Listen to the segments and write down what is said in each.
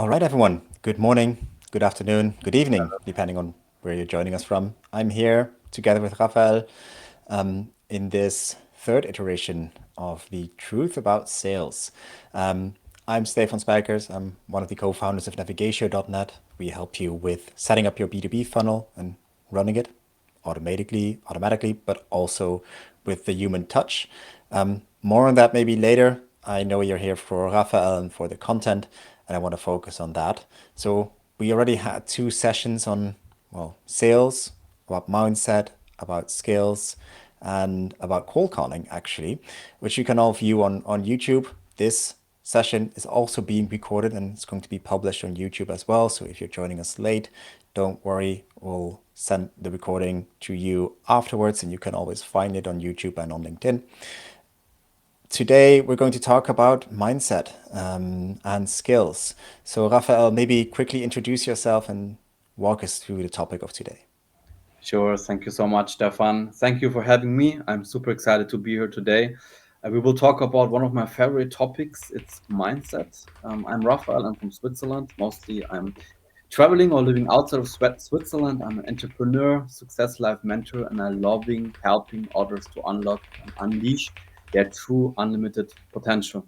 All right, everyone. Good morning, good afternoon, good evening, depending on where you're joining us from. I'm here together with Rafael in this third iteration of the Truth About Sales. I'm Stefan Spijkers. I'm one of the co-founders of Navigatio.net. We help you with setting up your B2B funnel and running it automatically, but also with the human touch. More on that maybe later. I know you're here for Rafael and for the content, and I want to focus on that. So we already had two sessions on, well, sales, about mindset, about skills, and about cold calling, actually, which you can all view on YouTube. This session is also being recorded and it's going to be published on YouTube as well. So if you're joining us late, don't worry, we'll send the recording to you afterwards and you can always find it on YouTube and on LinkedIn. Today, we're going to talk about mindset and skills. So, Rafael, maybe quickly introduce yourself and walk us through the topic of today. Sure. Thank you so much, Stefan. Thank you for having me. I'm super excited to be here today. We will talk about one of my favorite topics. It's mindset. I'm Raphael. I'm from Switzerland. Mostly, I'm traveling or living outside of Switzerland. I'm an entrepreneur, success life mentor, and I loving helping others to unlock and unleash their true unlimited potential.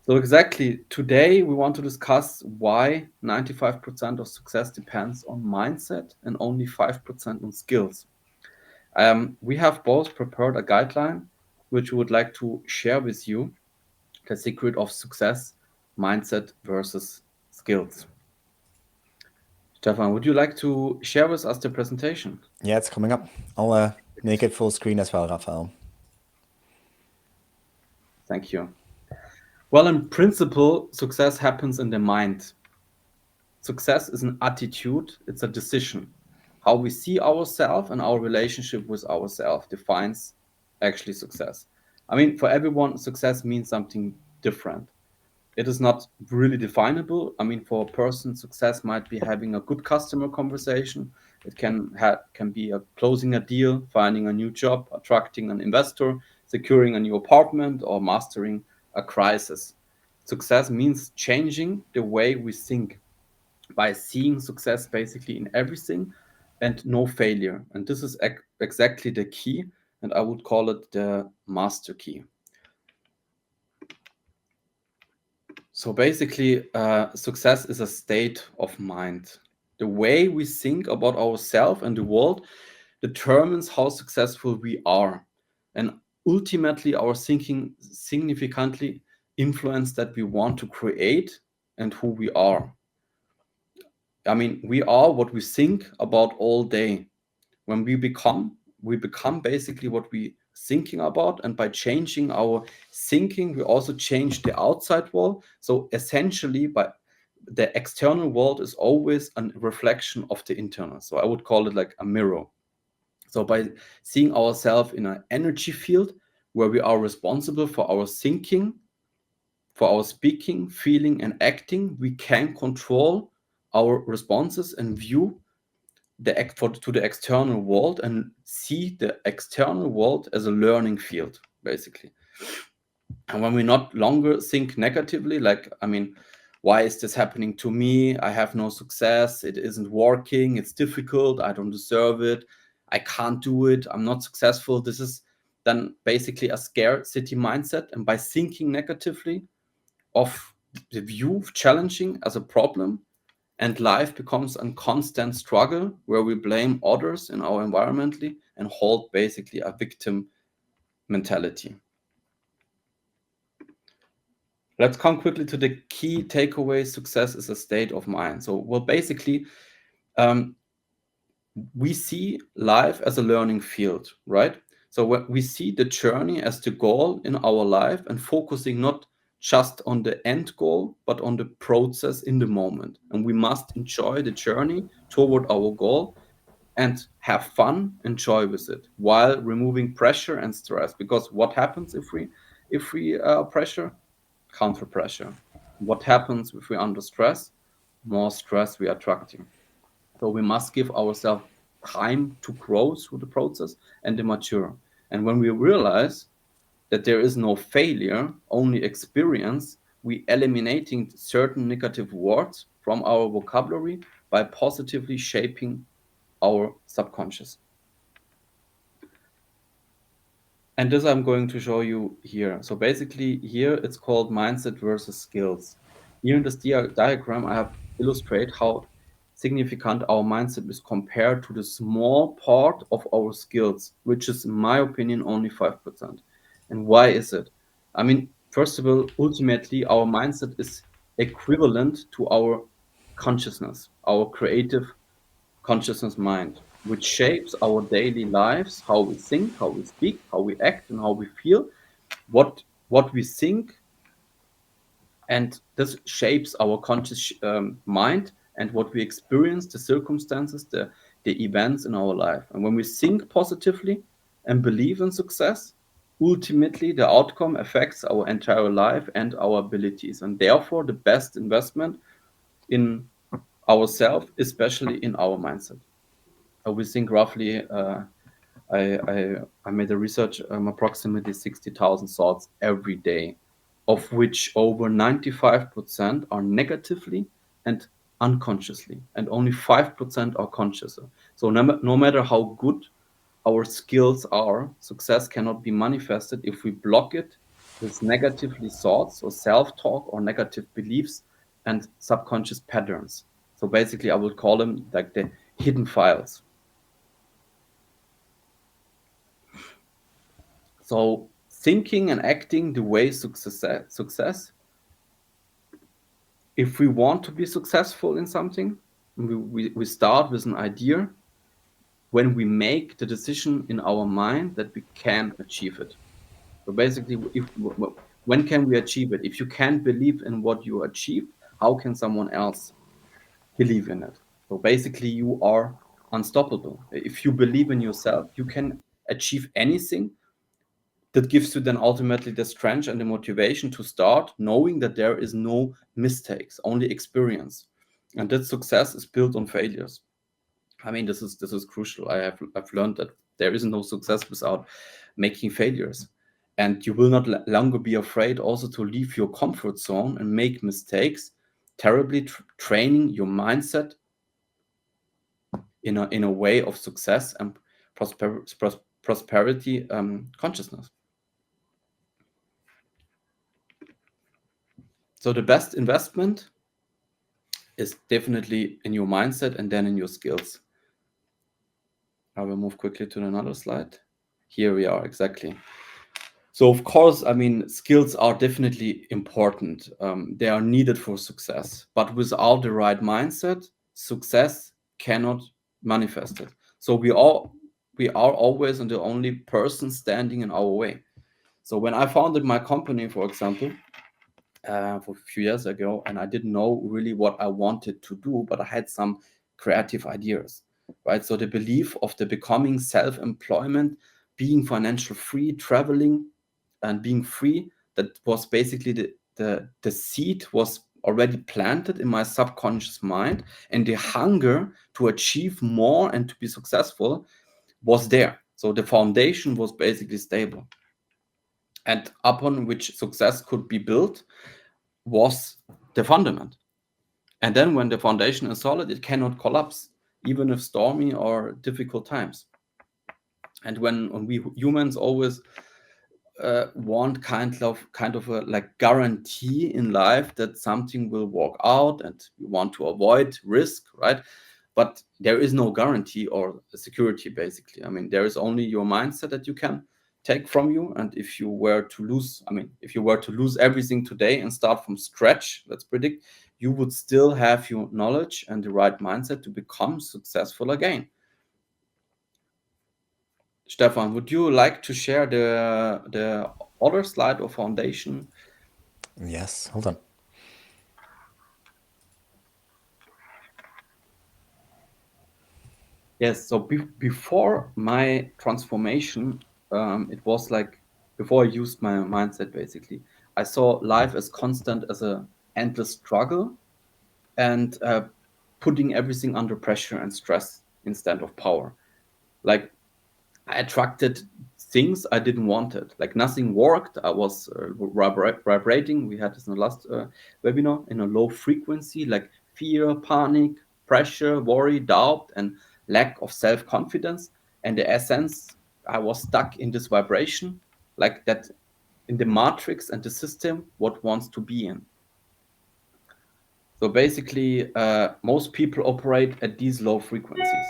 So exactly today we want to discuss why 95% of success depends on mindset and only 5% on skills. We have both prepared a guideline which we would like to share with you, the secret of success, mindset versus skills. Stefan, would you like to share with us the presentation? Yeah, it's coming up. I'll make it full screen as well, Rafael. Thank you. Well, in principle, success happens in the mind. Success is an attitude, it's a decision. How we see ourselves and our relationship with ourselves defines actually success. I mean, for everyone, success means something different. It is not really definable. I mean, for a person, success might be having a good customer conversation. It can be a closing a deal, finding a new job, attracting an investor, securing a new apartment, or mastering a crisis. Success means changing the way we think by seeing success basically in everything and no failure. And this is exactly the key, and I would call it the master key. So basically, success is a state of mind. The way we think about ourselves and the world determines how successful we are. And ultimately, our thinking significantly influence that we want to create and who we are. I mean, we are what we think about all day. When we become basically what we thinking about, and by changing our thinking, we also change the outside world. So essentially, by the external world is always a reflection of the internal. So I would call it like a mirror. So by seeing ourselves in an energy field where we are responsible for our thinking, for our speaking, feeling, and acting, we can control our responses and view to the external world and see the external world as a learning field, basically. And when we not longer think negatively, like, I mean, why is this happening to me? I have no success. It isn't working. It's difficult. I don't deserve it. I can't do it. I'm not successful. This is then basically a scarcity mindset. And by thinking negatively of the view of challenging as a problem, and life becomes a constant struggle where we blame others in our environmentally and hold basically a victim mentality. Let's come quickly to the key takeaway. Success is a state of mind. So, well, basically, um, we see life as a learning field, right? So we see the journey as the goal in our life and focusing not just on the end goal, but on the process in the moment. And we must enjoy the journey toward our goal and have fun, enjoy with it while removing pressure and stress. Because what happens if we pressure? Counter pressure. What happens if we're under stress? More stress we are attracting. So we must give ourselves time to grow through the process and to mature. And when we realize that there is no failure, only experience, we eliminating certain negative words from our vocabulary by positively shaping our subconscious. And this I'm going to show you here. So basically here it's called mindset versus skills. Here in this diagram I have illustrate how significant our mindset is compared to the small part of our skills, which is in my opinion only 5%. And why is it? I mean, first of all, ultimately our mindset is equivalent to our consciousness, our creative consciousness mind, which shapes our daily lives, how we think, how we speak, how we act, and how we feel, what we think, and this shapes our conscious mind and what we experience, the circumstances, the events in our life. And when we think positively and believe in success, ultimately the outcome affects our entire life and our abilities. And therefore, the best investment in ourselves, especially in our mindset. We think roughly, I made a research, approximately 60,000 thoughts every day, of which over 95% are negatively and unconsciously, and only 5% are conscious. So no matter how good our skills are, success cannot be manifested if we block it with negatively thoughts or self-talk or negative beliefs and subconscious patterns. So basically, I would call them like the hidden files. So thinking and acting the way success, if we want to be successful in something, we start with an idea when we make the decision in our mind that we can achieve it. So basically, when can we achieve it? If you can't believe in what you achieve, how can someone else believe in it? So basically, you are unstoppable. If you believe in yourself, you can achieve anything. That gives you then ultimately the strength and the motivation to start, knowing that there is no mistakes, only experience, and that success is built on failures. I mean, this is crucial. I've learned that there is no success without making failures, and you will not longer be afraid also to leave your comfort zone and make mistakes, terribly training your mindset in a way of success and prosperity consciousness. So the best investment is definitely in your mindset and then in your skills. I will move quickly to another slide. Here we are, exactly. So of course, I mean, skills are definitely important. They are needed for success, but without the right mindset, success cannot manifest it. So we are always the only person standing in our way. So when I founded my company, for example, for a few years ago, and I didn't know really what I wanted to do, but I had some creative ideas, right? So the belief of the becoming self-employment, being financial free, traveling and being free, that was basically the seed was already planted in my subconscious mind, and the hunger to achieve more and to be successful was there. So the foundation was basically stable, and upon which success could be built was the fundament. And then when the foundation is solid, it cannot collapse, even if stormy or difficult times. And when we humans always want kind of a like guarantee in life that something will work out, and we want to avoid risk, right? But there is no guarantee or security, basically. I mean, there is only your mindset that you can take from you. And if you were to lose, I mean, if you were to lose everything today and start from scratch, let's predict, you would still have your knowledge and the right mindset to become successful again. Stefan, would you like to share the other slide or foundation? Yes, hold on. Yes, so before my transformation, it was like before I used my mindset, basically, I saw life as constant, as a endless struggle, and putting everything under pressure and stress instead of power. Like I attracted things I didn't want it. Like nothing worked. I was vibrating. We had this in the last webinar, in a low frequency, like fear, panic, pressure, worry, doubt, and lack of self confidence. And the essence, I was stuck in this vibration, like that, in the matrix and the system what wants to be in. So basically, most people operate at these low frequencies.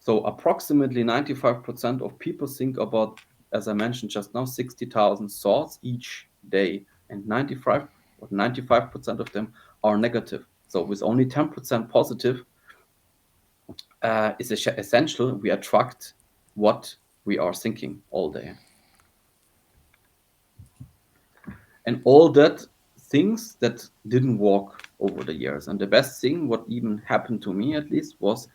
So approximately 95% of people think about, as I mentioned just now, 60,000 thoughts each day, and 95% of them are negative. So with only 10% positive, is essential we attract what we are thinking all day. And all that things that didn't work over the years. And the best thing, what even happened to me at least, was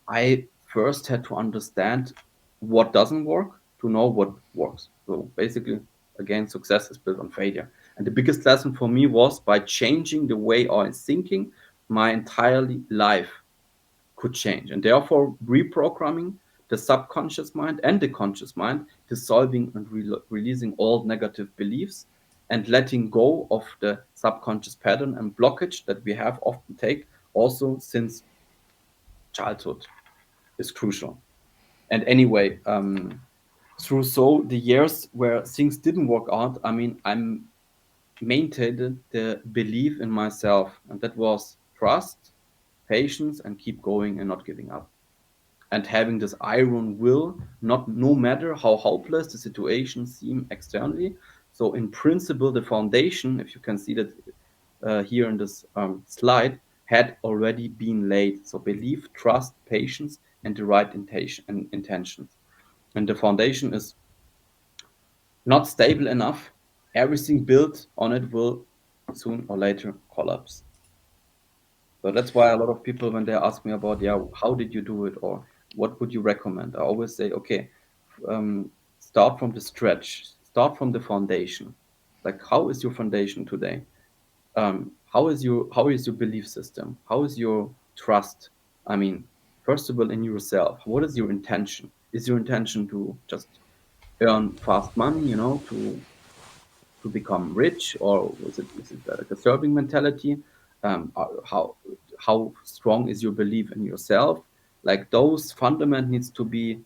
I first had to understand what doesn't work to know what works. So basically, again, success is built on failure. And the biggest lesson for me was by changing the way I was thinking, my entire life could change. And therefore, reprogramming the subconscious mind and the conscious mind, dissolving and releasing all negative beliefs and letting go of the subconscious pattern and blockage that we have often take also since childhood is crucial. And anyway, through so the years where things didn't work out, I mean, I'm maintained the belief in myself, and that was trust, patience, and keep going and not giving up. And having this iron will, not no matter how hopeless the situation seem externally. So in principle, the foundation, if you can see that here in this slide, had already been laid. So belief, trust, patience, and the right intention and intentions. And the foundation is not stable enough, everything built on it will soon or later collapse. So that's why a lot of people, when they ask me about, yeah, how did you do it or what would you recommend? I always say, okay, um, start from the stretch, start from the foundation. Like, how is your foundation today? How is your belief system? How is your trust? I mean, first of all, in yourself, what is your intention? Is your intention to just earn fast money, to become rich, or is it like a serving mentality? How strong is your belief in yourself? Like those fundament needs to be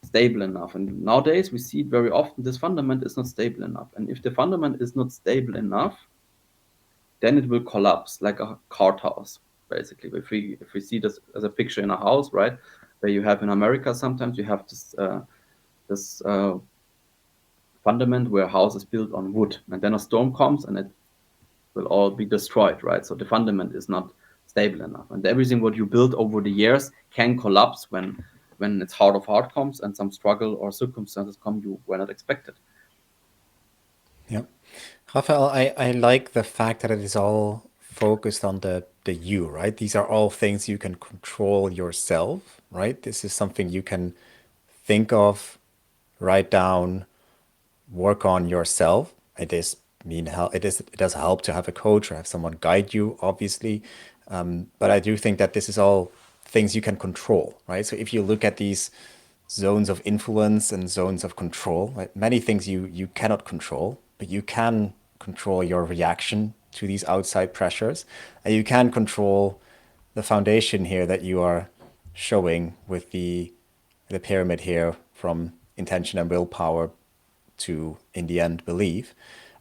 stable enough. And nowadays we see it very often. This fundament is not stable enough. And if the fundament is not stable enough, then it will collapse like a cart house. Basically, if we see this as a picture in a house, right, where you have in America, sometimes you have this fundament where a house is built on wood, and then a storm comes and it will all be destroyed, right? So the fundament is not stable enough, and everything what you build over the years can collapse when it's hard of hard comes and some struggle or circumstances come you were not expected. Yeah. Raphael, I like the fact that it is all focused on the you, right? These are all things you can control yourself, right? This is something you can think of, write down, work on yourself. It is it does help to have a coach or have someone guide you, obviously. But I do think that this is all things you can control, right? So if you look at these zones of influence and zones of control, right, many things you cannot control, but you can control your reaction to these outside pressures, and you can control the foundation here that you are showing with the pyramid here, from intention and willpower to, in the end, belief.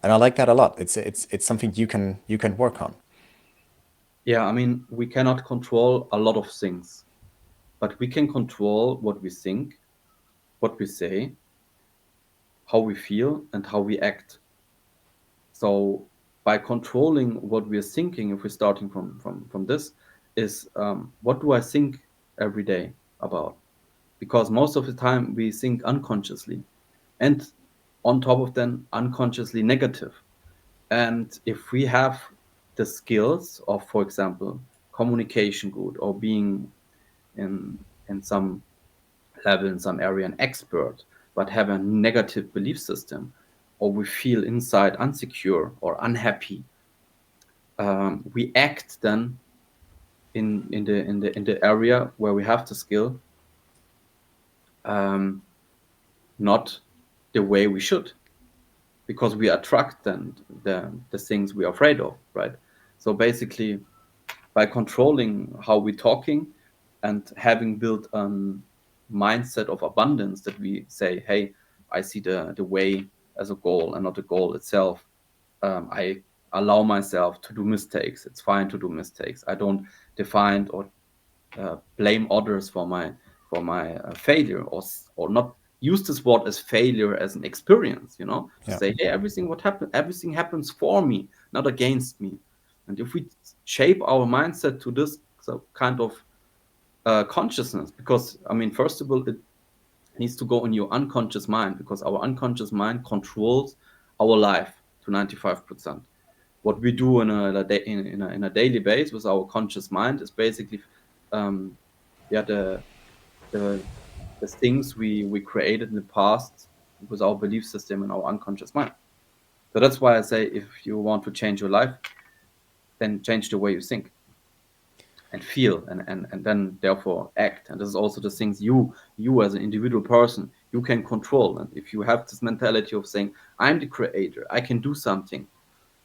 And I like that a lot. It's something you can work on. Yeah, I mean, we cannot control a lot of things, but we can control what we think, what we say, how we feel, and how we act. So by controlling what we're thinking, if we're starting from this, is what do I think every day about? Because most of the time we think unconsciously, and on top of them unconsciously negative. And if we have the skills of, for example, communication good, or being in in some level, in some area, an expert, but have a negative belief system, or we feel inside insecure or unhappy, we act then in the area where we have the skill, um, not the way we should, because we attract then the things we are afraid of, right? So basically, by controlling how we're talking and having built a mindset of abundance, that we say, hey, I see the way as a goal and not a goal itself. I allow myself to do mistakes. It's fine to do mistakes. I don't define or blame others for my failure, or not use this word as failure as an experience. To Yeah. say, hey, everything happens for me, not against me. And if we shape our mindset to this kind of consciousness, because I mean, first of all, it needs to go in your unconscious mind, because our unconscious mind controls our life to 95%. What we do in a daily base with our conscious mind is basically, um, yeah, the the things we created in the past with our belief system and our unconscious mind. So that's why I say, if you want to change your life, then change the way you think and feel, and then therefore act. And this is also the things you as an individual person, you can control. And if you have this mentality of saying, I'm the creator, I can do something,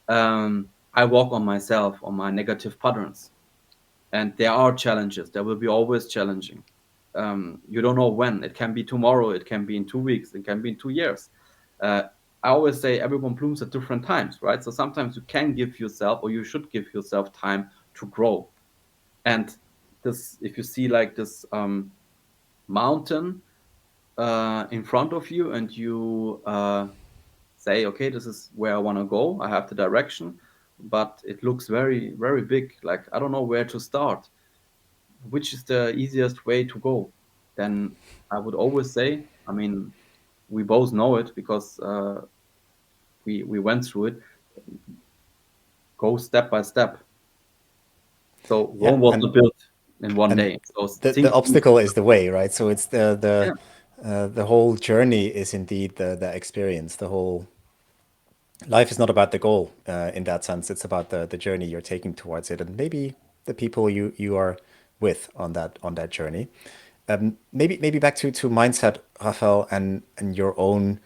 I work on myself, on my negative patterns. And there are challenges, there will be always challenging. You don't know when. It can be tomorrow, it can be in 2 weeks, it can be in 2 years. uh, I always say everyone blooms at different times, right? So sometimes you can give yourself, or you should give yourself time to grow. And this, if you see like this mountain in front of you, and you say, okay, this is where I want to go, I have the direction, but it looks very, very big, like I don't know where to start, which is the easiest way to go, then I would always say, I mean, we both know it, because we went through it, go step by step. So Yeah. Rome was not built in one And day. So the things, obstacle is the way, right? So it's yeah, the whole journey is indeed the experience. The whole life is not about the goal in that sense. It's about the journey you're taking towards it, and maybe the people you are with on that journey. Maybe back to mindset, Rafael, and your own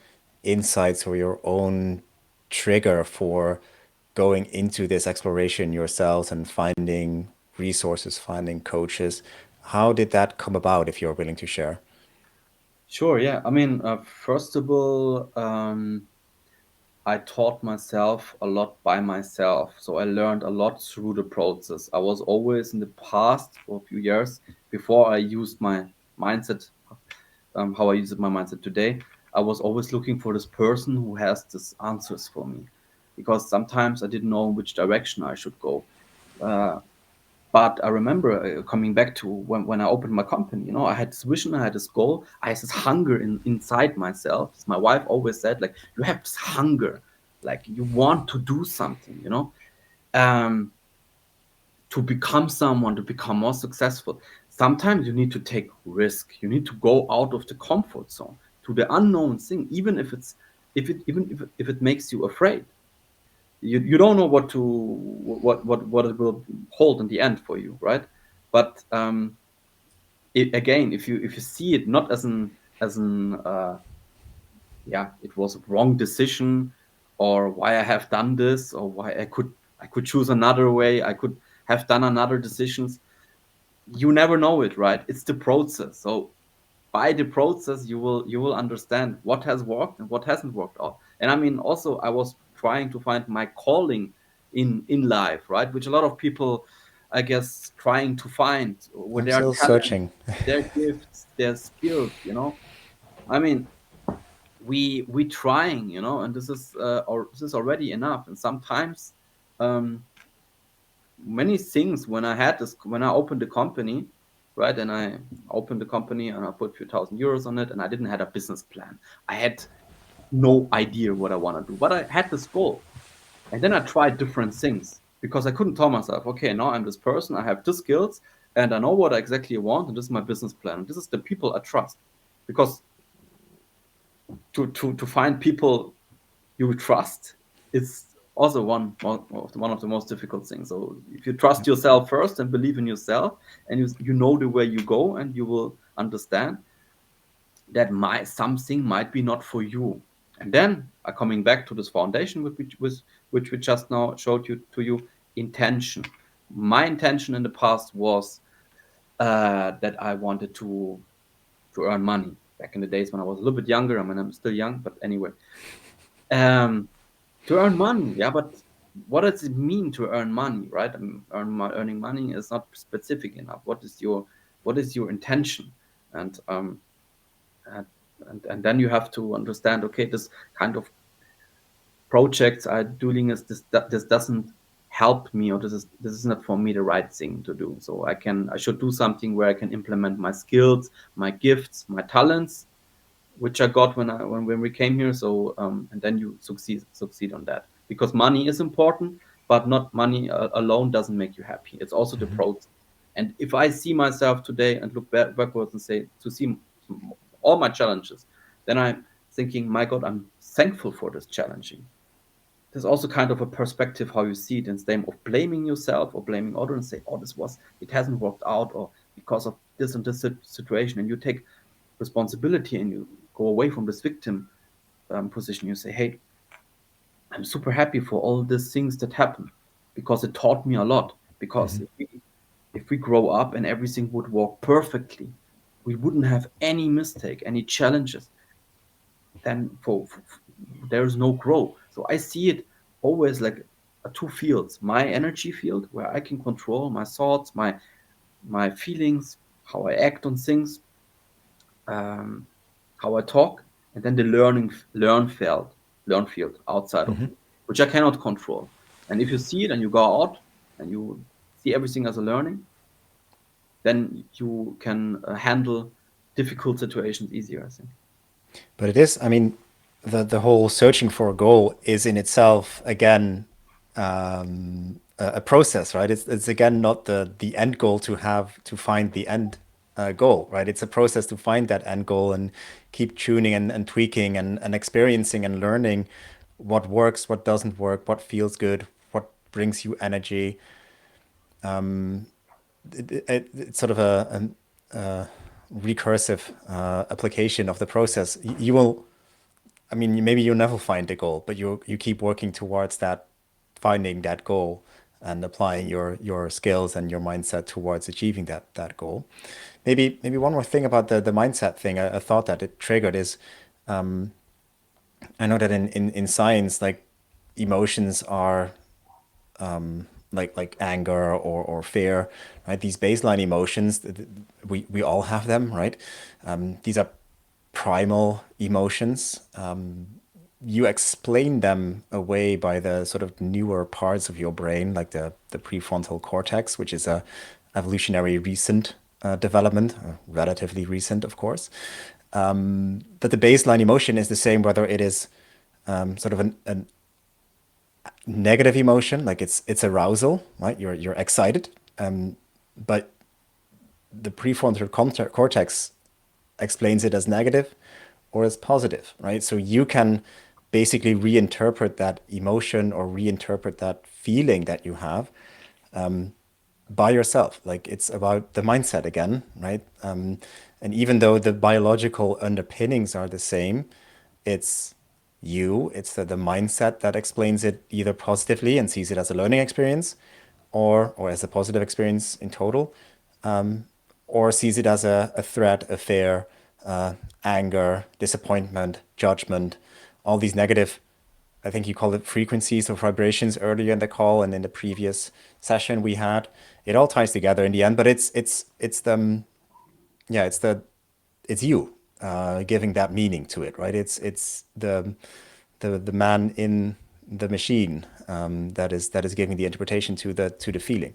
insights or your own trigger for going into this exploration yourselves and finding resources, finding coaches. How did that come about, if you're willing to share? sure, yeah. I mean, first of all, I taught myself a lot by myself. So I learned a lot through the process. I was always in the past, for a few years before I used my mindset, how I use my mindset today, I was always looking for this person who has these answers for me, because sometimes I didn't know which direction I should go. Uh, but I remember coming back to when I opened my company. I had this vision, I had this goal, I had this hunger inside myself. As my wife always said, like, you have this hunger, like you want to do something, um, to become someone, to become more successful. Sometimes you need to take risk. You need to go out of the comfort zone to the unknown thing, even if it's if it makes you afraid. You don't know what it will hold in the end for you, right? But again, if you see it not as an yeah, it was a wrong decision, or why I have done this, or why I could choose another way, I could have done another decisions. You never know it, right? It's the process. So by the process, you will understand what has worked and what hasn't worked out. And I mean, also, I was trying to find my calling in life, right? Which a lot of people, I guess, trying to find, where I'm their still talents, searching. their gifts, their skills. I mean, we trying, and this is or this is already enough. And sometimes, um, many things, when I opened the company, right? And I opened the company and I put a few thousand euros on it, and I didn't have a business plan. I had no idea what I want to do, but I had this goal. And then I tried different things, because I couldn't tell myself, okay, now I'm this person, I have the skills, and I know what I exactly want, and this is my business plan. This is the people I trust. Because to find people you trust, it's also one of the most difficult things. So if you trust yourself first and believe in yourself, and you know the way you go, and you will understand, that something might be not for you. And then coming back to this foundation which we just now showed you, intention. My intention in the past was that I wanted to earn money back in the days when I was a little bit younger. I mean, I'm still young, but anyway, um, to earn money. Yeah, but what does it mean to earn money, right? I mean, earning money is not specific enough. What is your intention? And and, and then you have to understand, okay, this kind of projects are doing is this doesn't help me, or this is not for me the right thing to do. So I should do something where I can implement my skills, my gifts, my talents, which I got when we came here. So and then you succeed on that, because money is important, but not money alone doesn't make you happy. It's also the Hmm. process. And if I see myself today and look backwards and say to see all my challenges, then I'm thinking, my God, I'm thankful for this challenging. There's also kind of a perspective how you see it, instead of blaming yourself or blaming others and say, oh, it hasn't worked out, or because of this and this situation, and you take responsibility and you go away from this victim position. You say, hey, I'm super happy for all these things that happened, because it taught me a lot. Because Hmm. if we grow up and everything would work perfectly, we wouldn't have any mistake, any challenges, then there is no growth. So I see it always like two fields: my energy field, where I can control my thoughts, my feelings, how I act on things, um, how I talk, and then the learn field outside of Hmm. me, which I cannot control. And if you see it and you go out and you see everything as a learning, then you can handle difficult situations easier, I think. But it is, I mean, the whole searching for a goal is in itself again a process, right? It's again not the end goal to have to find the end goal, right? It's a process to find that end goal and keep tuning and tweaking and experiencing and learning what works, what doesn't work, what feels good, what brings you energy. It's sort of a recursive application of the process. You will, I mean, maybe you'll never find the goal, but you keep working towards that, finding that goal, and applying your skills and your mindset towards achieving that goal. Maybe one more thing about the mindset thing. A thought that it triggered is I know that in science, like emotions are like anger or fear, right? These baseline emotions, we all have them, right? These are primal emotions. You explain them away by the sort of newer parts of your brain, like the prefrontal cortex, which is a evolutionary recent development, relatively recent, of course. But the baseline emotion is the same whether it is sort of an negative emotion, like it's arousal, right? You're excited, but the prefrontal cortex explains it as negative or as positive, right? So you can basically reinterpret that emotion or reinterpret that feeling that you have by yourself. Like it's about the mindset again, right? And even though the biological underpinnings are the same, it's it's the mindset that explains it either positively and sees it as a learning experience, or as a positive experience in total, or sees it as a threat, a fear, uh, anger, disappointment, judgment, all these negative, I think you called it frequencies or vibrations earlier in the call and in the previous session we had. It all ties together in the end, but it's the yeah, it's you giving that meaning to it, right? It's the man in the machine that is giving the interpretation to the feeling.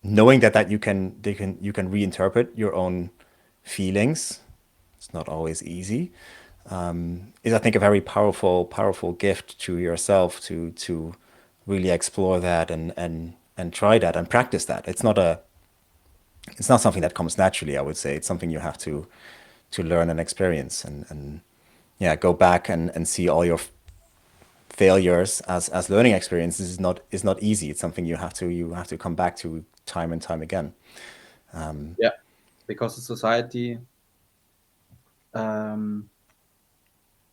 Knowing that you can reinterpret your own feelings. It's not always easy. Is I think a very powerful gift to yourself to really explore that and try that and practice that. It's not something that comes naturally, I would say. It's something you have to learn and experience and yeah, go back and see all your failures as learning experiences is not easy. It's something you have to come back to time and time again. Yeah, because the society um,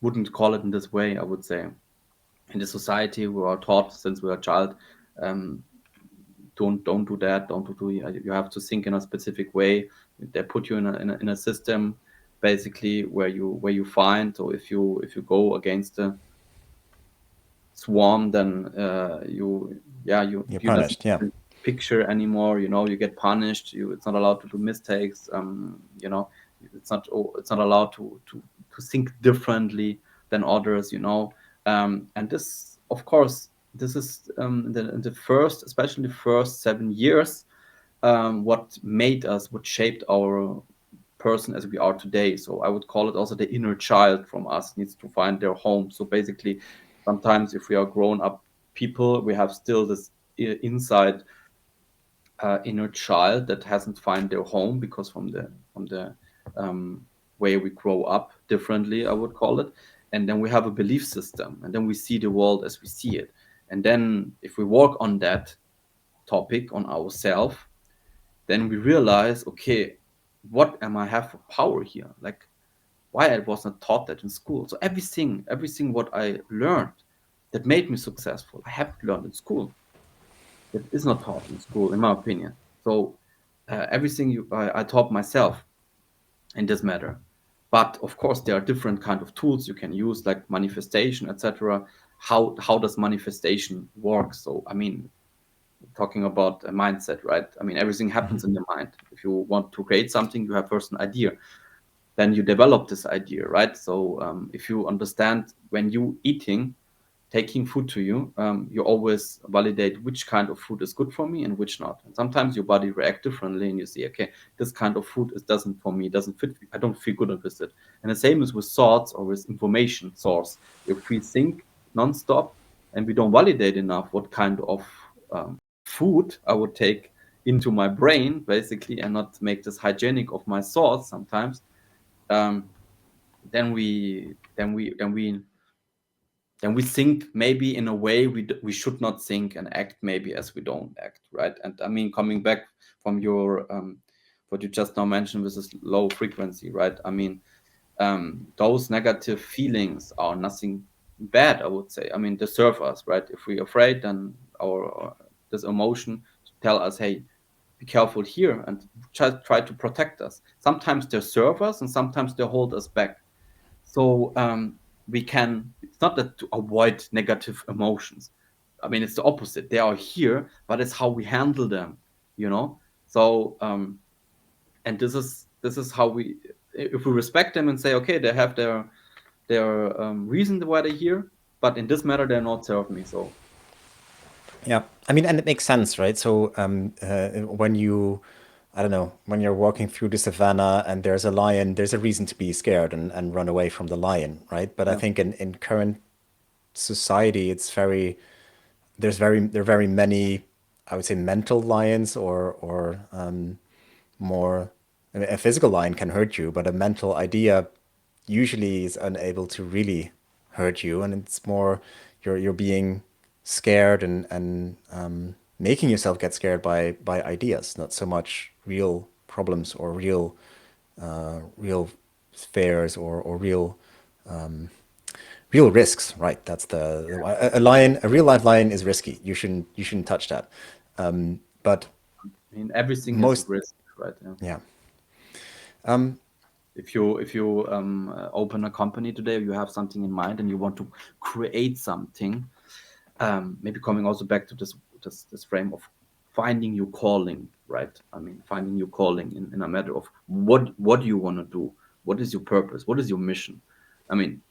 wouldn't call it in this way. I would say in the society we are taught since we are a child, um, don't do that, don't do you have to think in a specific way. They put you in a system basically where you find. So if you go against the swarm, then you yeah You're you doesn't punished. Yeah. picture anymore. You get punished. It's not allowed to do mistakes. It's not allowed to think differently than others. And this, of course, this is in the first, especially the first 7 years, what made us, what shaped our person as we are today. So I would call it also the inner child from us needs to find their home. So basically, sometimes if we are grown up people, we have still this inside inner child that hasn't found their home because from the um, way we grow up differently, I would call it. And then we have a belief system, and then we see the world as we see it. And then if we work on that topic on ourselves, then we realize, okay, what am I have for power here? Like, why I was not taught that in school. So everything what I learned that made me successful, I have learned in school. That is not taught in school, in my opinion. So everything I taught myself in this matter. But of course, there are different kind of tools you can use, like manifestation, etc. How does manifestation work? So I mean, talking about a mindset, right? I mean, everything Mhm. happens in the mind. If you want to create something, you have first an idea, then you develop this idea, right? So if you understand when you eating, taking food to you, you always validate which kind of food is good for me and which not. And sometimes your body react differently, and you see, okay, this kind of food is doesn't for me, doesn't fit. I don't feel good with it. And the same is with thoughts or with information source. If we think nonstop and we don't validate enough what kind of food I would take into my brain, basically, and not make this hygienic of my thoughts sometimes, um, then we think maybe in a way we should not think and act maybe as we don't act, right? And I mean, coming back from your what you just now mentioned with this low frequency, right? I mean, those negative feelings are nothing bad, I would say. I mean, they serve us, right? If we're afraid, then our this emotion tell us, hey, be careful here, and try to protect us. Sometimes they serve us and sometimes they hold us back. So we can, it's not that to avoid negative emotions. I mean, it's the opposite. They are here, but it's how we handle them, you know? So, and this is how we, if we respect them and say, okay, they have their reason why they're here, but in this matter, they're not serve me. So, Yeah. I mean, and it makes sense, right? So when you, I don't know, when you're walking through the savannah and there's a lion, there's a reason to be scared and run away from the lion, right? But I yeah, think in current society, it's very, there are very many, I would say, mental lions or more, I mean, a physical lion can hurt you, but a mental idea usually is unable to really hurt you, and it's more you're being scared and making yourself get scared by ideas, not so much real problems or real fears or real risks. Right? That's a lion. A real life lion is risky. You shouldn't touch that. But I mean, everything is a most, risk, right? Yeah. yeah. Um, If you open a company today, you have something in mind and you want to create something, maybe coming also back to this frame of finding your calling, right? I mean, finding your calling in a matter of what do you want to do, what is your purpose, what is your mission. I mean,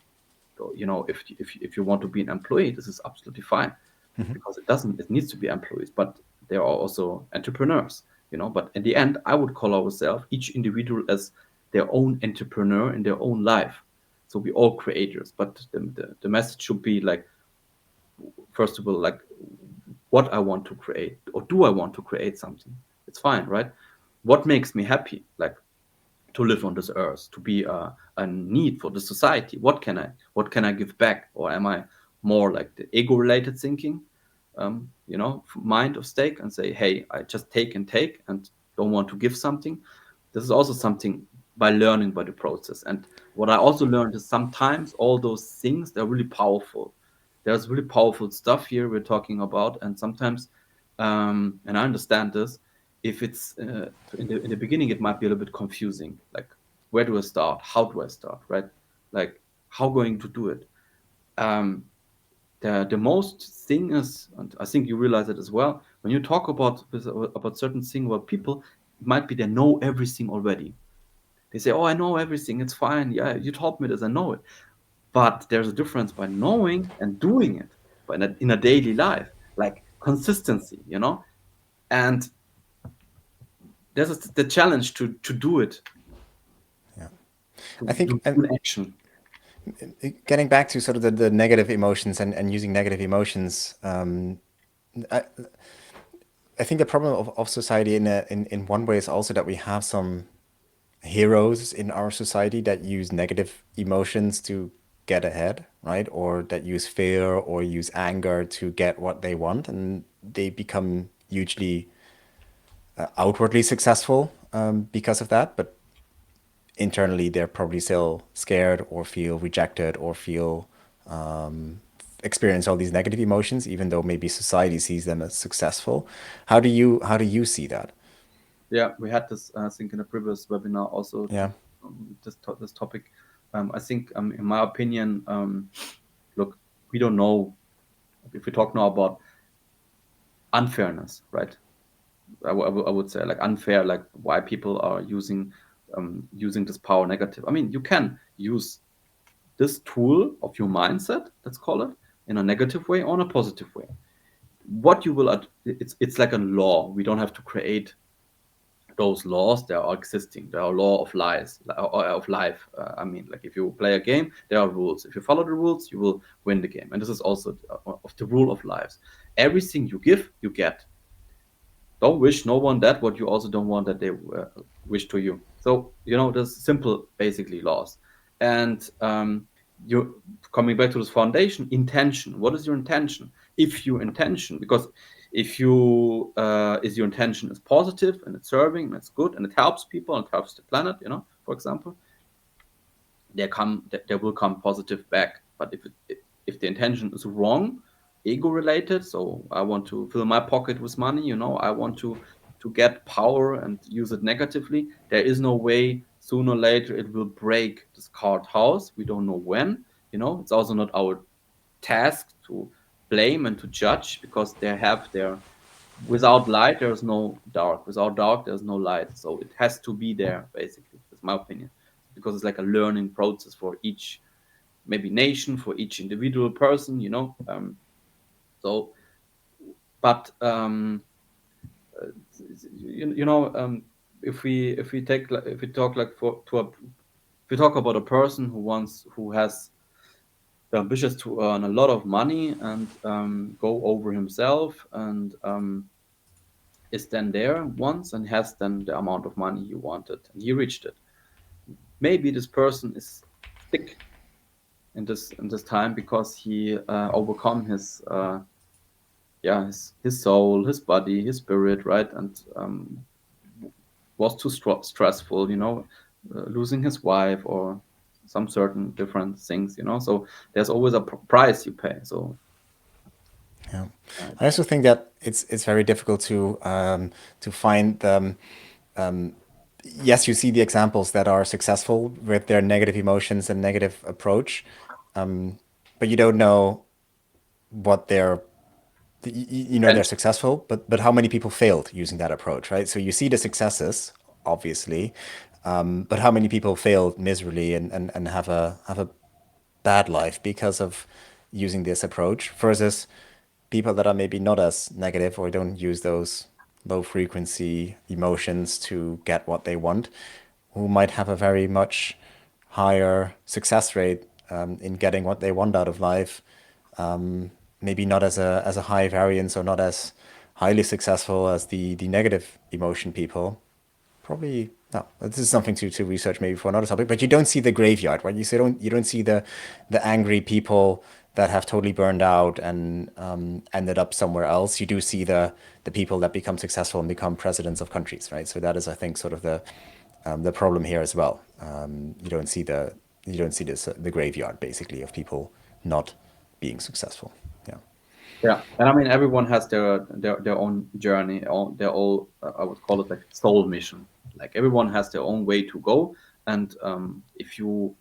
if you want to be an employee, this is absolutely fine, mhm. because it needs to be employees, but there are also entrepreneurs, but in the end, I would call ourselves each individual as their own entrepreneur in their own life. So we all creators, but the message should be like, first of all, like, what I want to create, or do I want to create something? It's fine, right? What makes me happy? Like, to live on this earth, to be a need for the society. What can I give back? Or am I more like the ego related thinking, mind of stake, and say, hey, I just take and take and don't want to give something? This is also something by learning by the process. And What I also learned is sometimes all those things, they're really powerful. There's really powerful stuff here we're talking about, and sometimes, and I understand this, if it's in the beginning, it might be a little bit confusing. Like, where do I start? How do I start? Right? Like, how going to do it? Um, the most thing is, and I think you realize it as well, when you talk about certain thing about people, it might be they know everything already. They say, "Oh, I know everything. It's fine. Yeah, you told me this. I know it." But there's a difference by knowing and doing it, but in a daily life, like consistency, you know. And there's the challenge to do it, Yeah. to I think, do an action. getting back to sort of the negative emotions and using negative emotions, I, I think the problem of society in one way is also that we have some heroes in our society that use negative emotions to get ahead, right? Or that use fear or use anger to get what they want, and they become hugely outwardly successful because of that. But internally, they're probably still scared or feel rejected or feel experience all these negative emotions, even though maybe society sees them as successful. How do you see that? Yeah, we had this, I think, in a previous webinar also, Yeah. this topic. I think, in my opinion, look, we don't know if we talk now about unfairness, right? I would say like unfair, like why people are using this power negative. I mean, you can use this tool of your mindset, let's call it, in a negative way or in a positive way. What you will it's like a law. We don't have to create those laws. They are existing. There are law of lies, of life. I mean, like if you play a game, there are rules. If you follow the rules, you will win the game. And this is also of the rule of lives. Everything you give, you get. Don't wish no one that what you also don't want that they wish to you. So there's simple basically laws. And you coming back to this foundation intention. What is your intention? If your intention, because if you is your intention is positive and it's serving and it's good and it helps people and it helps the planet, for example, there will come positive back. But if the intention is wrong, ego related, so I want to fill my pocket with money, I want to get power and use it negatively, there is no way sooner or later it will break this card house. We don't know when. It's also not our task to blame and to judge, because they have their without light there's no dark, without dark there's no light, so it has to be there basically. That's my opinion, because it's like a learning process for each, maybe nation, for each individual person, so but you know if we take if we talk like if we talk about a person who has the ambitious to earn a lot of money and go over himself, and is then there once and has then the amount of money he wanted and he reached it. Maybe this person is sick in this time because he overcome his yeah his soul, his body, his spirit, right? And was too stressful, losing his wife or some certain different things, so there's always a price you pay. So Yeah. uh, I also think that it's very difficult to find yes, you see the examples that are successful with their negative emotions and negative approach, but you don't know what their they're and successful, but how many people failed using that approach, right? So you see the successes, obviously, but how many people failed miserably and have a bad life because of using this approach versus people that are maybe not as negative or don't use those low frequency emotions to get what they want, who might have a very much higher success rate in getting what they want out of life. Maybe not as a high variance or not as highly successful as the negative emotion people. Probably no. This is something to research maybe for another topic. But you don't see the graveyard, right? You don't see the angry people that have totally burned out and ended up somewhere else. You do see the people that become successful and become presidents of countries, right? So that is, I think, sort of the problem here as well. You don't see You don't see this the graveyard basically of people not being successful. Yeah. Yeah, and I mean everyone has their own journey, their own I would call it like soul mission. Like everyone has their own way to go, and if you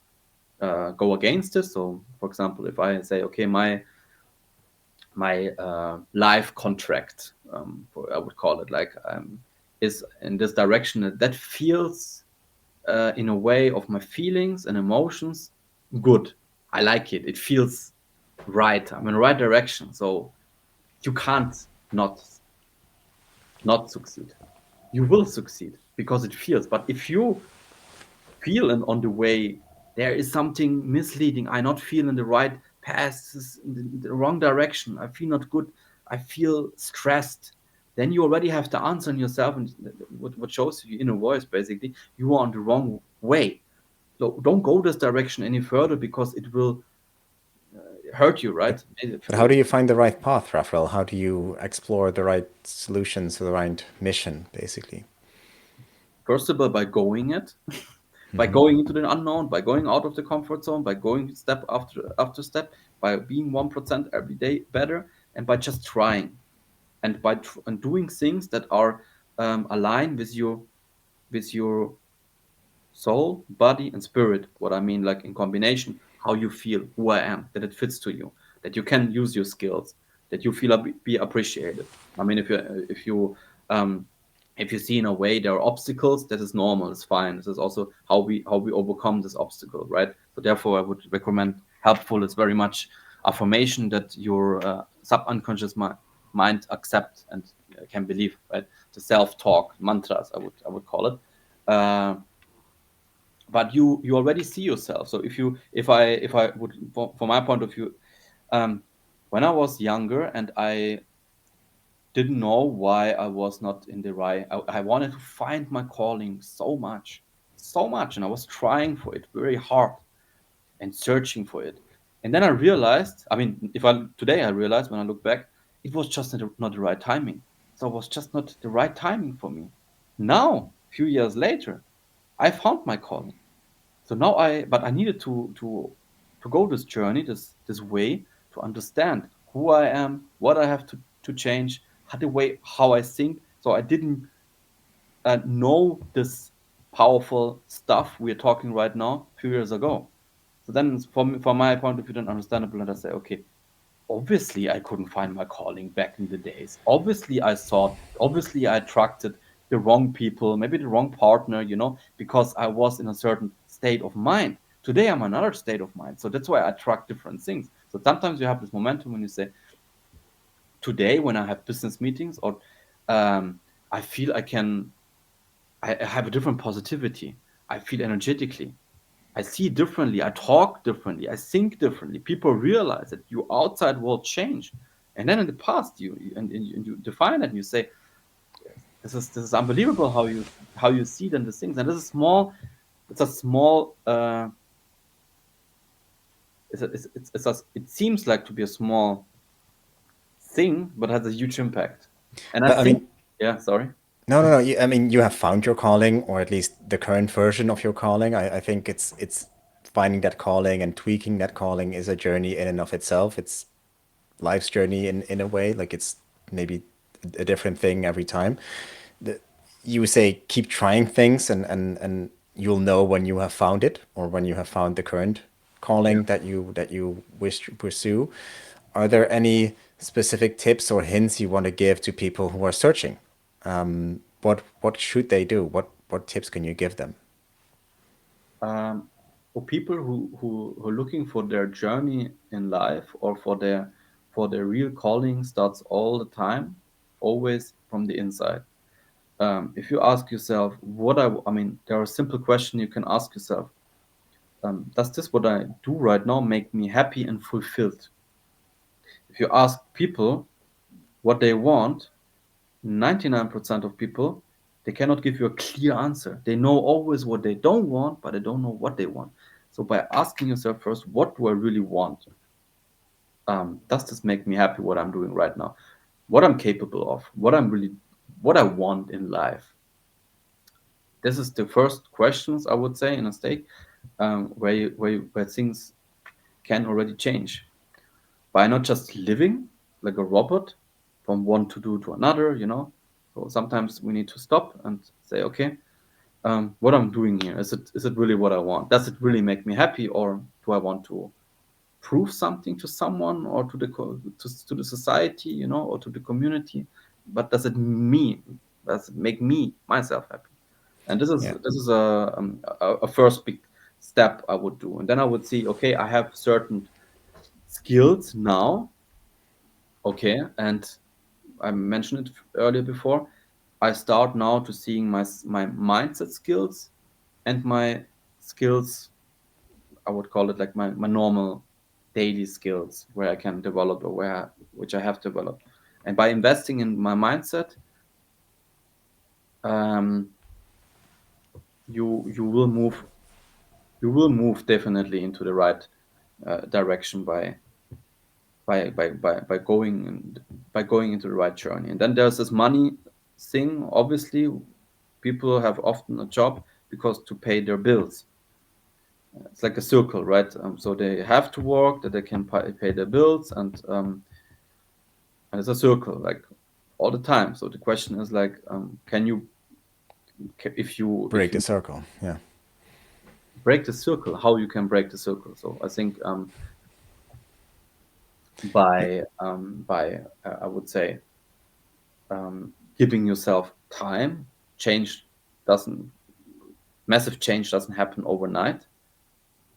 go against this, so for example, if I say, okay, my life contract, I would call it like is in this direction that feels in a way of my feelings and emotions good. I like it. It feels right. I'm in the right direction. So you can't not not succeed. You will succeed because it feels. But if you feel and on the way there is something misleading, I not feel in the right path, this is in the wrong direction, I feel not good, I feel stressed, then you already have the answer in yourself, and what shows you inner voice basically, you are on the wrong way. So don't go this direction any further because it will hurt you, But right? but how do you find the right path, Raphael? How do you explore the right solutions to the right mission, basically? First of all, by going it, by Hmm. going into the unknown, by going out of the comfort zone, by going step after step, by being 1% every day better, and by just trying, and by and doing things that are aligned with your soul, body, and spirit. What I mean, like in combination, how you feel, who I am, that it fits to you, that you can use your skills, that you feel be appreciated. I mean, um, if you see in a way there are obstacles, that is normal, it's fine. This is also how we overcome this obstacle, right? So therefore, I would recommend helpful is very much affirmation that your subunconscious mind accept and can believe, right? The self talk mantras, I would call it. Uh, but you already see yourself. So if I would, from my point of view, um when I was younger and I didn't know why I was not in the right, I wanted to find my calling so much, and I was trying for it very hard and searching for it. And then I realized, I mean, if I today I realize when I look back, it was just not the right timing. So it was just not the right timing for me. Now, a few years later, I found my calling. So now but I needed to go this journey, this way, to understand who I am, what I have to change, how the way how I think. So I didn't know this powerful stuff we're talking right now a few years ago. So then from my point of view, then understandable, and I say, okay, obviously I couldn't find my calling back in the days. Obviously I thought, obviously I attracted the wrong people, maybe the wrong partner, because I was in a certain state of mind. Today I'm another state of mind. So that's why I attract different things. So sometimes you have this momentum when you say, today when I have business meetings, or um, I feel I have a different positivity. I feel energetically. I see differently, I talk differently, I think differently. People realize that your outside world changed. And then in the past, and you define it and you say, this is unbelievable how you see then the things. And this is small, it's a small it seems like to be a small thing, but has a huge impact. And I But I think, mean, yeah, sorry. no, no, no. I mean, you have found your calling, or at least the current version of your calling. I think it's finding that calling and tweaking that calling is a journey in and of itself. It's life's journey in a way. Like it's maybe a different thing every time. The, you say keep trying things, and you'll know when you have found it, or when you have found the current Yeah. calling that you wish to pursue. Are there any specific tips or hints you want to give to people who are searching? What should they do? What tips can you give them? um, for people who are looking for their journey in life, or for their real calling, starts all the time, always from the inside. If you ask yourself, I mean, there are simple questions you can ask yourself. Does this what I do right now make me happy and fulfilled? If you ask people what they want, 99% of people, they cannot give you a clear answer. They know always what they don't want, but they don't know what they want. So by asking yourself first, what do I really want? Does this make me happy? What I'm doing right now, what I'm capable of, what I want in life. This is the first questions I would say in a state. where things can already change by not just living like a robot from one to do to another, you know. So sometimes we need to stop and say, okay, what I'm doing here, is it really what I want? Does it really make me happy, or do I want to prove something to someone or to to the society, you know, or to the community? But does it make me myself happy? And Yeah. this is a first big step I would do, and then I would see, okay, I have certain skills now, okay, and I mentioned it earlier before. I start now to seeing my mindset skills and my skills. I would call it like my normal daily skills where I can develop, or which I have developed. And by investing in my mindset, um, you will move, definitely into the right direction by going by going into the right journey. And then there's this money thing. Obviously, people have often a job because to pay their bills. It's like a circle, right? So they have to work that they can pay their bills, and it's a circle like all the time. So the question is like, can you, if Break the you circle. Yeah. break the circle, how you can break the circle? So I think Yeah. by I would say giving yourself time. Change doesn't Massive change doesn't happen overnight.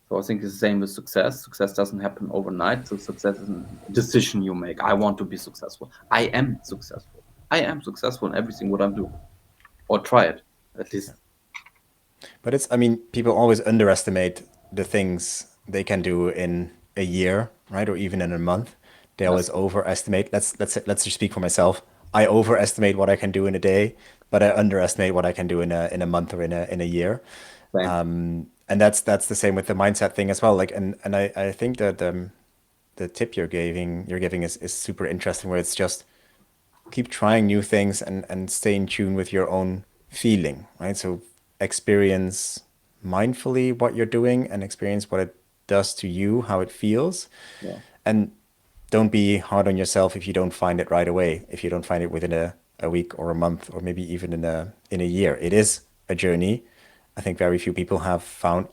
So I think it's the same with success. Success doesn't happen overnight. So success is a decision you make. I want to be successful. I am successful. I am successful in everything what I do, or try it at least. But it's, I mean, people always underestimate the things they can do in a year, right? Or even in a month. They Yes, always overestimate. Let's just speak for myself. I overestimate what I can do in a day, but I underestimate what I can do in a month or in a year. same. And that's the same with the mindset thing as well. Like, and I think that the tip you're giving is super interesting, where it's just keep trying new things and stay in tune with your own feeling, right? So experience mindfully what you're doing and experience what it does to you, how it feels. Yeah. And don't be hard on yourself if you don't find it right away, if you don't find it within a week or a month or maybe even in a year. It is a journey. I think very few people have found,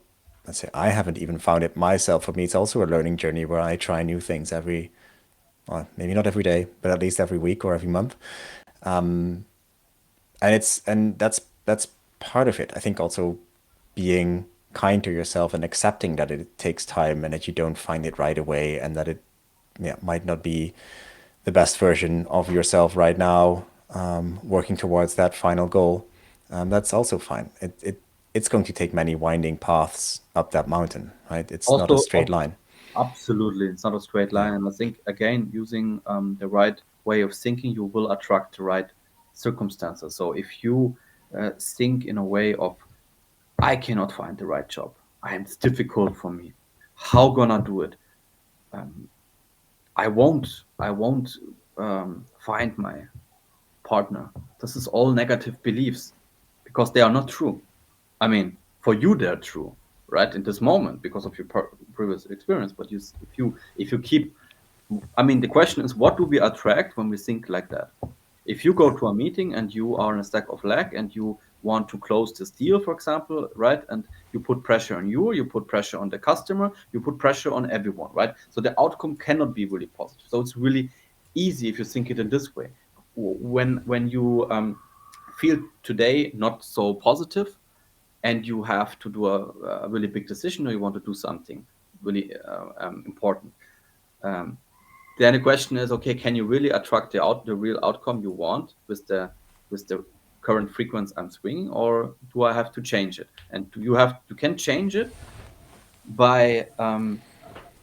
let's say I haven't even found it myself. For me, it's also a learning journey where I try new things every, well, maybe not every day, but at least every week or every month. And that's part of it. I think also being kind to yourself and accepting that it takes time and that you don't find it right away and that it, yeah, might not be the best version of yourself right now, working towards that final goal. That's also fine. It's going to take many winding paths up that mountain, right? It's not a Also, straight line. absolutely, it's not a straight Yeah. line. And I think again, using the right way of thinking, you will attract the right circumstances. So if you think in a way of, I cannot find the right job, it's difficult for me. How gonna do it? Um, I won't find my partner. This is all negative beliefs because they are not true. I mean, for you they're true, right? In this moment because of your previous experience. But if you keep, I mean, the question is, what do we attract when we think like that? If you go to a meeting and you are in a stack of lag and you want to close this deal, for example, right? And you put pressure on you put pressure on the customer, you put pressure on everyone, right? So the outcome cannot be really positive. So it's really easy if you think it in this way. When you feel today not so positive, and you have to do a really big decision, or you want to do something really important, um, then the question is, okay, can you really attract the real outcome you want with the current frequency I'm swinging, or do I have to change it? And you can change it by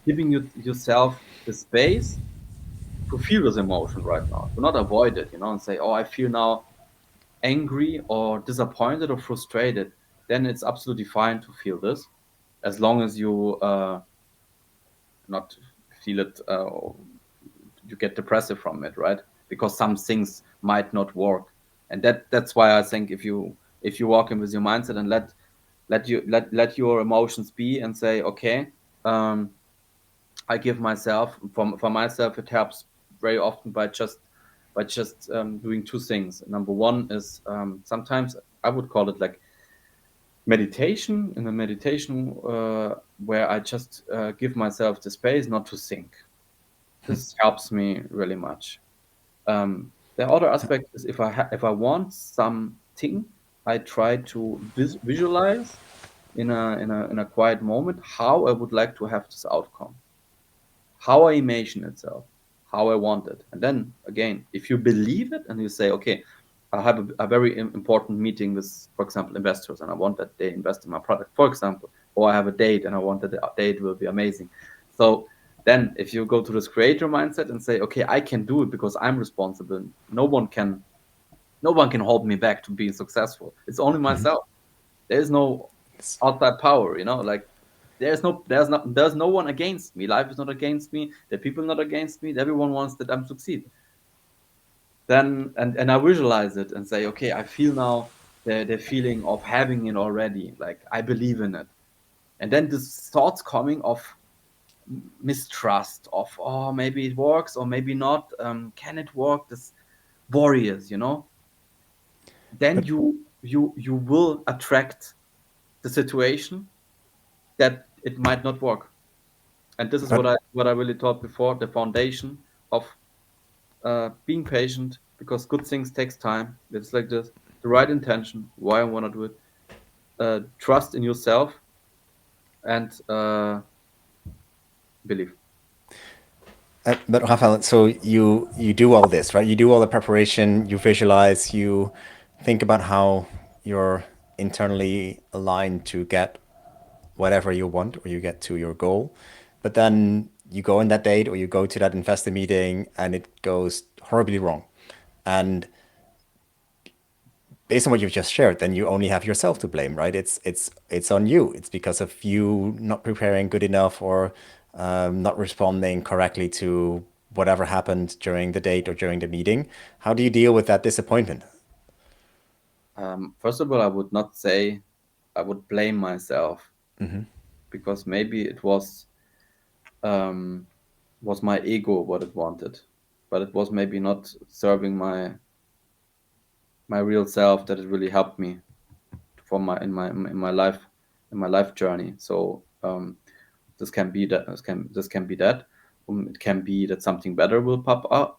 giving yourself the space to feel this emotion right now, to not avoid it, you know, and say, oh, I feel now angry or disappointed or frustrated. Then it's absolutely fine to feel this, as long as you not feel it, you get depressive from it, right? Because some things might not work, and that's why I think if you walk in with your mindset and let your emotions be and say, okay, um, I give myself, for myself, it helps very often by just doing two things. Number one is, sometimes I would call it like meditation, in a meditation where I just give myself the space not to think. This helps me really much. The other aspect is, if I want something, I try to visualize in a quiet moment how I would like to have this outcome, how I imagine itself, how I want it. And then again, if you believe it and you say, okay, I have a very important meeting with, for example, investors, and I want that they invest in my product, for example, or I have a date and I want that the date will be amazing. So then if you go to this creator mindset and say, okay, I can do it because I'm responsible. No one can hold me back to being successful. It's only Mhm. myself. There is no It's- outside power, like there's no one against me. Life is not against me. The people not against me. Everyone wants that I'm succeed. Then and I visualize it and say, okay, I feel now the feeling of having it already. Like I believe in it. And then this thoughts coming of mistrust of, oh, maybe it works or maybe not. Can it work? This warriors. Then But you will attract the situation that it might not work. And this is but what I really taught before, the foundation of being patient, because good things takes time. It's like this, the right intention, why I want to do it, trust in yourself, and believe. but Rafael, so you do all this, right? You do all the preparation, you visualize, you think about how you're internally aligned to get whatever you want or you get to your goal. But then you go on that date or you go to that investor meeting and it goes horribly wrong. And based on what you've just shared, then you only have yourself to blame, right? It's on you. It's because of you not preparing good enough or not responding correctly to whatever happened during the date or during the meeting. How do you deal with that disappointment? First of all, I would not say I would blame myself, Hmm. because maybe it um, was my ego what it wanted, but it was maybe not serving my real self that it really helped me for my in my life, in my life journey. So this can be that, this can be that, it can be that something better will pop out,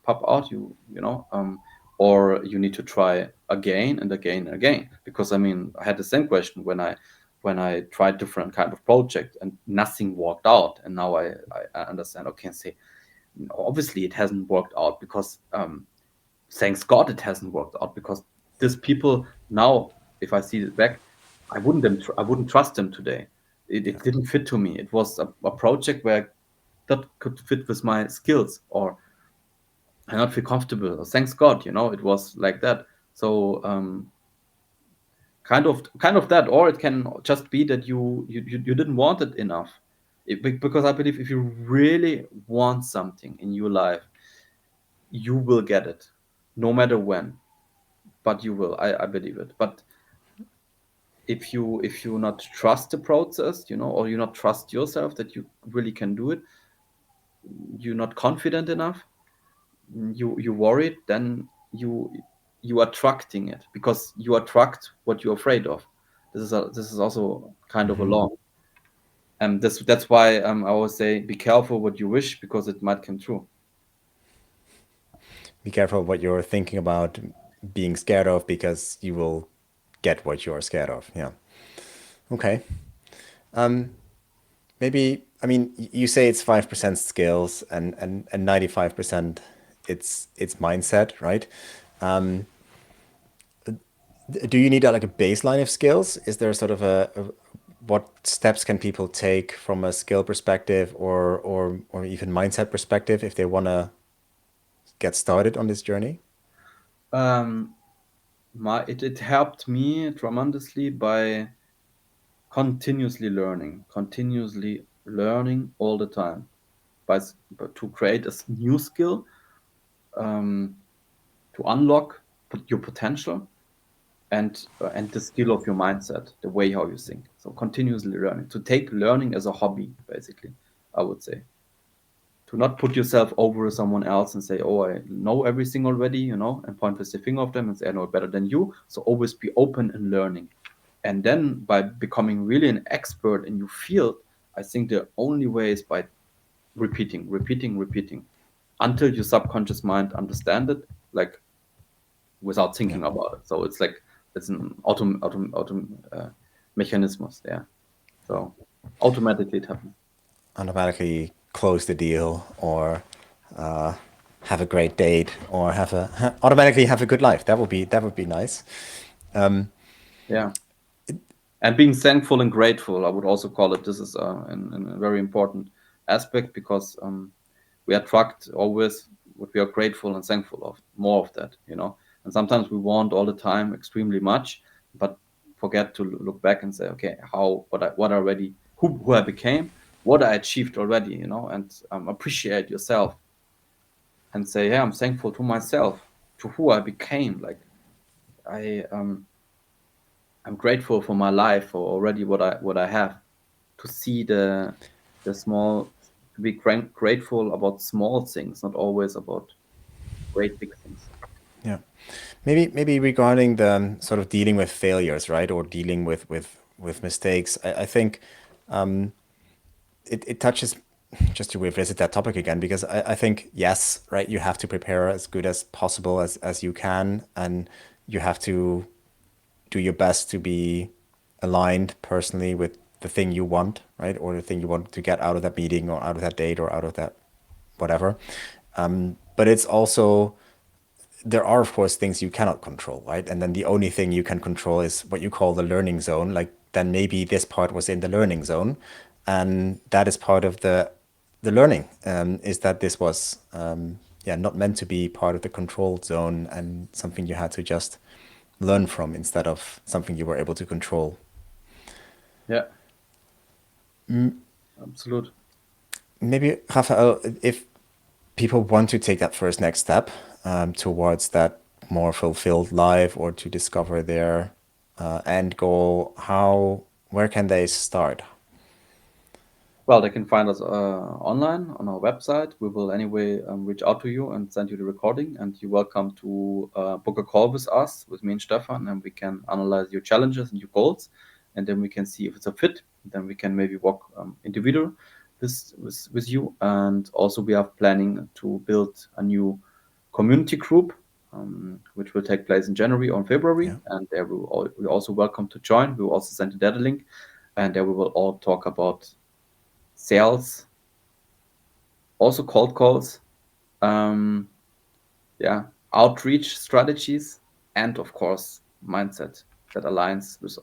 or you need to try again and again and again, because I mean, I had the same question when I tried different kind of project and nothing worked out, and now I understand, okay, and say, obviously it hasn't worked out because thanks God it hasn't worked out, because these people now, if I see it back, I wouldn't trust them today. It didn't fit to me. It was a project where that could fit with my skills, or I not feel comfortable. Thanks God, it was like that. So kind of that, or it can just be that you didn't want it enough. Because I believe if you really want something in your life, you will get it, no matter when. But you will. I believe it. But if you not trust the process, or you not trust yourself that you really can do it, you're not confident enough, you worried, then you are attracting it, because you attract what you're afraid of. This is also kind of a Hmm. law. That's why I always say, be careful what you wish, because it might come true. Be careful what you're thinking about being scared of because you will get what you're scared of. Yeah. Okay. Um, Maybe, I mean, you say it's 5% skills and 95% it's mindset, right? Um, do you need like a baseline of skills? Is there sort of what steps can people take from a skill perspective or even mindset perspective if they want to get started on this journey? um it helped me tremendously by continuously learning all the time, but to create a new skill, um, to unlock your potential, and the skill of your mindset, the way how you think. So continuously learning, to take learning as a hobby, basically, I would say. To not put yourself over someone else and say, "Oh, I know everything already," and point with the finger of them and say, "I know it better than you." So always be open and learning. And then by becoming really an expert in your field, I think the only way is by repeating, repeating, repeating until your subconscious mind understand it, like without Yeah. thinking about it. So it's like it's an mechanismus. Yeah. So automatically it happens. Automatically close the deal, or uh, have a great date, or automatically have a good life. That would be nice. Yeah. And being thankful and grateful, I would also call it. This is a very important aspect because we attract always what we are grateful and thankful of, more of that. And sometimes we want all the time extremely much, but forget to look back and say, okay, what I already, who I became, what I achieved already, and appreciate yourself and say, yeah, I'm thankful to myself, to who I became. Like I I'm grateful for my life, for already what I have. To see the small, to be grateful about small things, not always about great big things. Yeah. Maybe regarding the sort of dealing with failures, right, or dealing with mistakes. I think it touches, just to revisit that topic again, because I think, yes, right, you have to prepare as good as possible as you can, and you have to do your best to be aligned personally with the thing you want, right, or the thing you want to get out of that meeting, or out of that date, or out of that whatever. But it's also, there are of course things you cannot control, right? And then the only thing you can control is what you call the learning zone. Like, then maybe this part was in the learning zone, and that is part of the learning. Is that this was yeah, not meant to be part of the controlled zone, and something you had to just learn from, instead of something you were able to control. Yeah, absolute. Maybe, Rafael, if people want to take that first next step towards that more fulfilled life, or to discover their end goal, where can they start? Well, they can find us online on our website. We will anyway reach out to you and send you the recording, and you're welcome to book a call with us, with me and Stefan, and we can analyze your challenges and your goals, and then we can see if it's a fit. Then we can maybe walk individual with you, and also we are planning to build a new community group, which will take place in January or February, Yeah. and there we also welcome to join. We will also send you that link, and there we will all talk about sales, also cold calls, um, yeah, outreach strategies, and of course, mindset that aligns with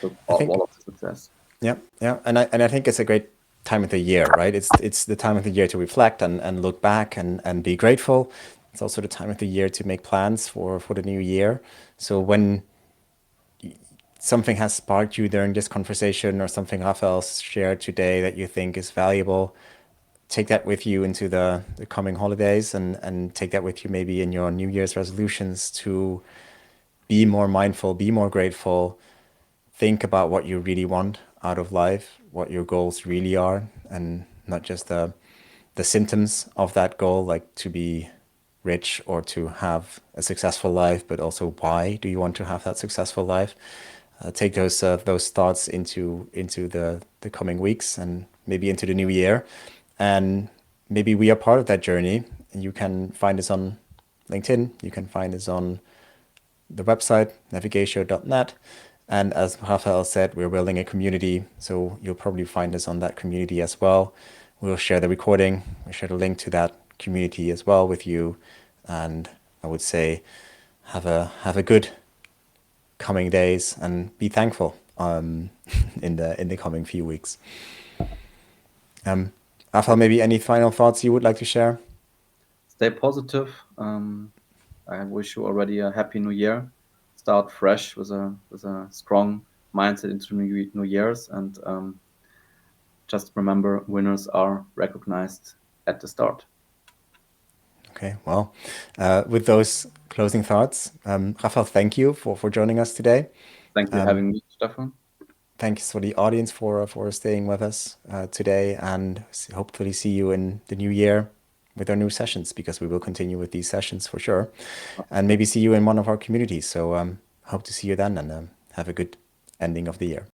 I think, all of the success. yeah, yeah, and I think it's a great time of the year, right? It's the time of the year to reflect and look back and be grateful. It's also the time of the year to make plans for the new year. So when something has sparked you during this conversation, or something Rafael shared today that you think is valuable, take that with you into the coming holidays, and take that with you maybe in your New Year's resolutions, to be more mindful, be more grateful, think about what you really want out of life, what your goals really are, and not just the symptoms of that goal, like to be rich or to have a successful life, but also why do you want to have that successful life. Take those thoughts into the coming weeks, and maybe into the new year, and maybe we are part of that journey. And you can find us on LinkedIn. You can find us on the website navigatio.net. And as Rafael said, we're building a community, so you'll probably find us on that community as well. We'll share the recording, we'll share the link to that community as well with you. And I would say, have a good coming days, and be thankful in the coming few weeks. Um, Rafael, maybe any final thoughts you would like to share? Stay positive. I wish you already a happy new year. Start fresh with a strong mindset into new years, and just remember, winners are recognized at the start. Okay, well, with those closing thoughts, Rafael, thank you for joining us today. Thank you for having me, Stefan. Thanks for the audience for staying with us today, and hopefully see you in the new year with our new sessions, because we will continue with these sessions for sure, and maybe see you in one of our communities. So hope to see you then, and have a good ending of the year.